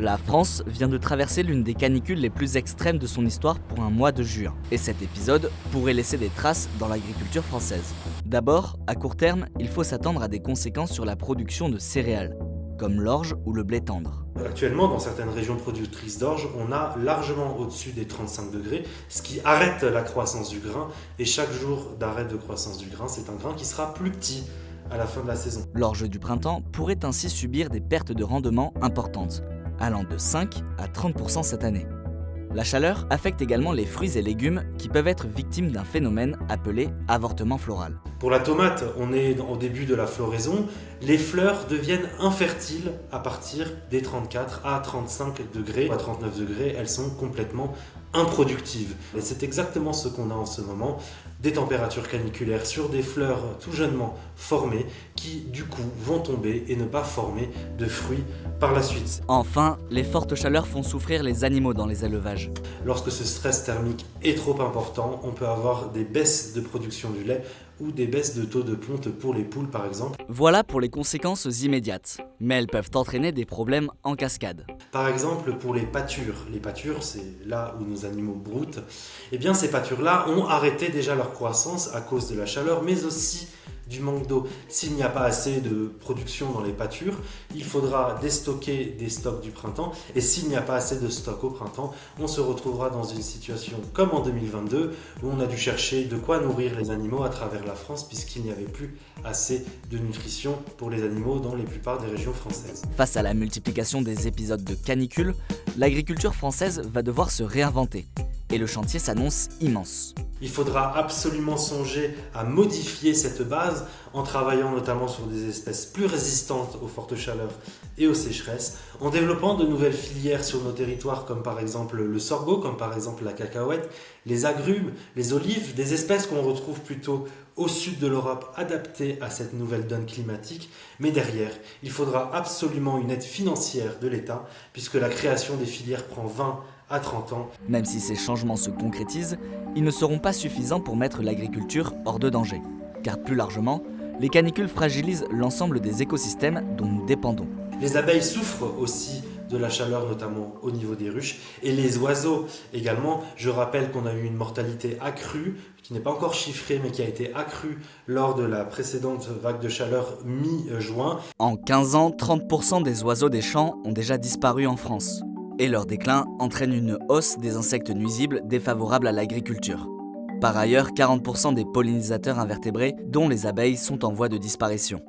La France vient de traverser l'une des canicules les plus extrêmes de son histoire pour un mois de juin. Et cet épisode pourrait laisser des traces dans l'agriculture française. D'abord, à court terme, il faut s'attendre à des conséquences sur la production de céréales, comme l'orge ou le blé tendre. Actuellement, dans certaines régions productrices d'orge, on a largement au-dessus des 35 degrés, ce qui arrête la croissance du grain. Et chaque jour d'arrêt de croissance du grain, c'est un grain qui sera plus petit à la fin de la saison. L'orge du printemps pourrait ainsi subir des pertes de rendement importantes, allant de 5 à 30% cette année. La chaleur affecte également les fruits et légumes qui peuvent être victimes d'un phénomène appelé avortement floral. Pour la tomate, on est au début de la floraison. Les fleurs deviennent infertiles à partir des 34 à 35 degrés. À 39 degrés, elles sont complètement improductives. Et c'est exactement ce qu'on a en ce moment, des températures caniculaires sur des fleurs tout jeunement formées qui, du coup, vont tomber et ne pas former de fruits par la suite. Enfin, les fortes chaleurs font souffrir les animaux dans les élevages. Lorsque ce stress thermique est trop important, on peut avoir des baisses de production du lait ou des baisses de taux de ponte pour les poules par exemple. Voilà pour les conséquences immédiates, mais elles peuvent entraîner des problèmes en cascade. Par exemple pour les pâtures. Les pâtures, c'est là où nos animaux broutent. Eh bien ces pâtures-là ont arrêté déjà leur croissance à cause de la chaleur, mais aussi du manque d'eau. S'il n'y a pas assez de production dans les pâtures, il faudra déstocker des stocks du printemps. Et s'il n'y a pas assez de stock au printemps, on se retrouvera dans une situation comme en 2022 où on a dû chercher de quoi nourrir les animaux à travers la France puisqu'il n'y avait plus assez de nutrition pour les animaux dans la plupart des régions françaises. Face à la multiplication des épisodes de canicule, l'agriculture française va devoir se réinventer. Et le chantier s'annonce immense. Il faudra absolument songer à modifier cette base en travaillant notamment sur des espèces plus résistantes aux fortes chaleurs et aux sécheresses, en développant de nouvelles filières sur nos territoires comme par exemple le sorgho, comme par exemple la cacahuète, les agrumes, les olives, des espèces qu'on retrouve plutôt au sud de l'Europe adaptées à cette nouvelle donne climatique. Mais derrière, il faudra absolument une aide financière de l'État puisque la création des filières prend 20 à 30 ans. Même si ces changements se concrétisent, ils ne seront pas suffisants pour mettre l'agriculture hors de danger. Car plus largement, les canicules fragilisent l'ensemble des écosystèmes dont nous dépendons. Les abeilles souffrent aussi de la chaleur, notamment au niveau des ruches, et les oiseaux également. Je rappelle qu'on a eu une mortalité accrue, qui n'est pas encore chiffrée, mais qui a été accrue lors de la précédente vague de chaleur mi-juin. En 15 ans, 30% des oiseaux des champs ont déjà disparu en France. Et leur déclin entraîne une hausse des insectes nuisibles défavorables à l'agriculture. Par ailleurs, 40% des pollinisateurs invertébrés, dont les abeilles, sont en voie de disparition.